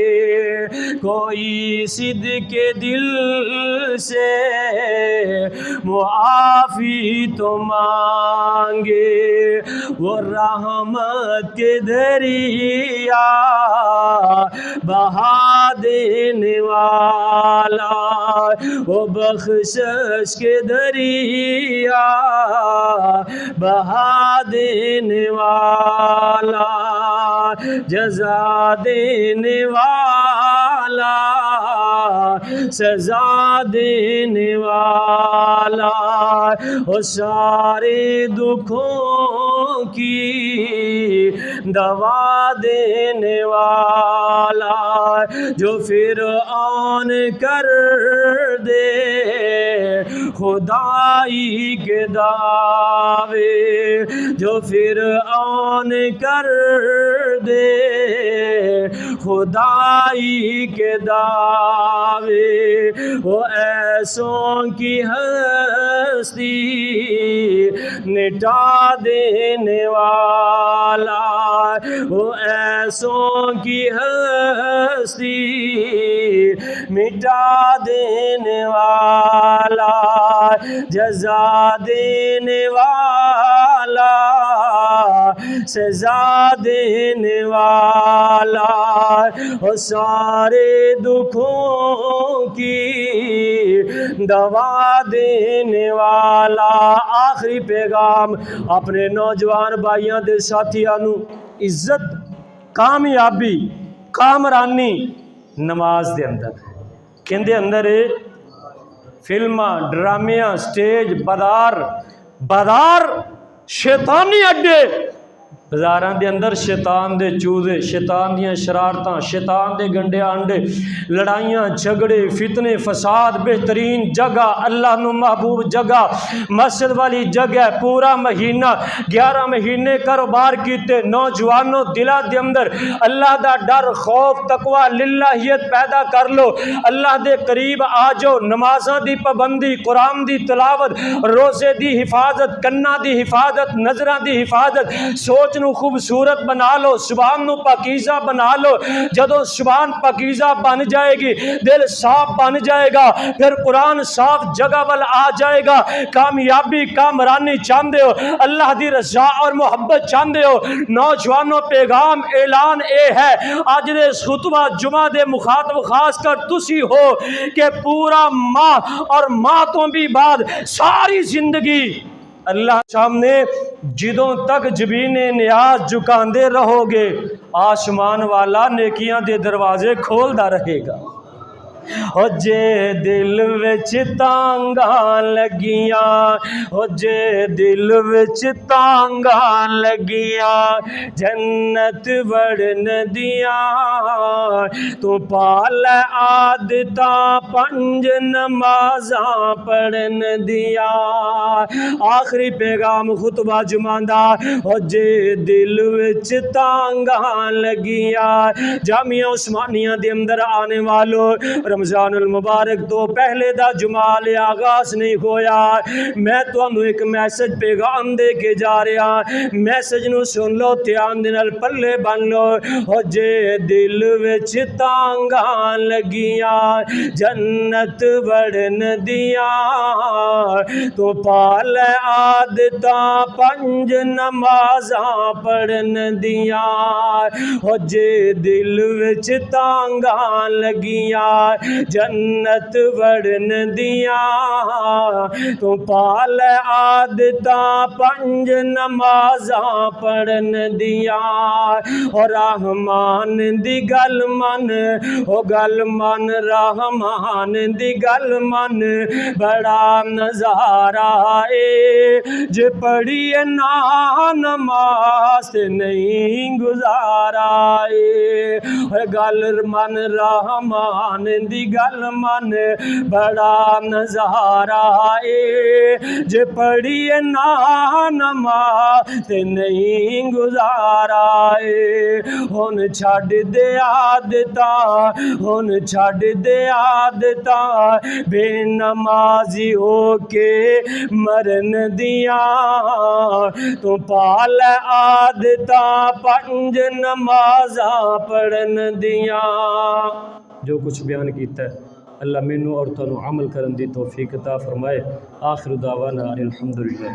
کوئی صدق کے دل سے معافی تو مانگے، وہ رحمت کے دریا بہا دینے والا، وہ بخشش کے دریا بہا دینے والا، جزا دینے والا سزا دینے والا، وہ سارے دکھوں کی دوا دینے والا، جو فرعون کر دے خدائی کے دعوے، جو فرعون کر دے خدائی کے دعوے، وہ ایسوں کی ہستی مٹا دینے والا، وہ ایسوں کی ہستی مٹا دینے والا، جزا دینے والا سزا دینے والا، وہ سارے دکھوں کی دوا دینے والا۔ آخری پیغام اپنے نوجوان بھائیاں دے ساتھیاں نو، عزت کامیابی کامرانی نماز دے اندر، کہندے اندر فلماں ڈرامیاں سٹیج بازار شیطانی اڈے، بازاراں دے اندر شیطان دے چوزے، شیطان دیاں شرارتاں، شیطان دے گنڈے آنڈے، لڑائیاں جھگڑے فتنے فساد، بہترین جگہ اللہ نو محبوب جگہ مسجد والی جگہ، پورا مہینہ 11 مہینے کاروبار کیتے، نوجوانوں دلہ دے اندر اللہ دا ڈر خوف تقوی للہیت پیدا کر لو، اللہ دے قریب آ جاؤ، نمازاں دی پابندی، قرآن دی تلاوت، روزے دی حفاظت، کناں دی حفاظت، نظراں دی حفاظت، سوچ سوچ نو خوبصورت بنا لو، زبان نو پاکیزہ بنا لو. جدو زبان پاکیزہ بن جائے گی، دل صاف بن جائے گا، پھر قرآن صاف جگہ وال آ جائے گا. کامیابی کامرانی چاہتے ہو، اللہ دی رضا اور محبت چاہتے ہو، نوجوانوں پیغام اعلان اے ہے اج دے خطبہ جمعہ دے مخاطب خاص کر تسی ہو کہ پورا ماہ اور ماہ تو بھی بعد ساری زندگی اللہ سامنے جدوں تک جبین نیاز جھکاندے رہو گے، آسمان والا نیکیاں دے دروازے کھولدا رہے گا. او جے دل وچ تانگاں لگیاں، او جے دل وچ تانگاں لگیاں، جنت وڑن دیاں تو پال عادتاں پنج نمازاں پڑھن دیاں. آخری پیغام خطبہ جمعہ دا، او جے دل وچ تانگاں لگیاں. جامعہ عثمانیہ دے اندر آنے والوں، رمضان المبارک تو پہلے دا جمعہ آغاز نہیں ہویا. میں تانوں ایک میسج پیغام دے کے جا رہا، میسج نو سن لو، دھیان دے نال پلے بن لو. او جے دل وچ تانگاں لگیاں، جنت وڑن دیاں تو پال عادتاں پنج نمازاں پڑھن دیاں. او جے دل وچ تانگاں لگیاں، جنت وڑن دیاں تو پال عادتاں پنج نمازاں پڑھن دیاں. اور رحمان دی گل من، او گل من رحمان دی گل من، بڑا نظارہ اے جے پڑھیے نا نماز نہیں گزارا اے. گل من رحمان دی گل من، بڑا نظارہ اے جے پڑھیے نا نماز نہیں گزارا اے. ہن چھڈ دے عادتاں، ہن چھڈ دے عادتاں بے نمازی ہو کے مرن دیاں تو پال عادتاں پنج نمازاں پڑھن دیاں. جو کچھ بیان کیتا ہے اللہ مینوں اور تانوں عمل کرن دی توفیق عطا فرمائے. آخر دعوانا الحمدللہ.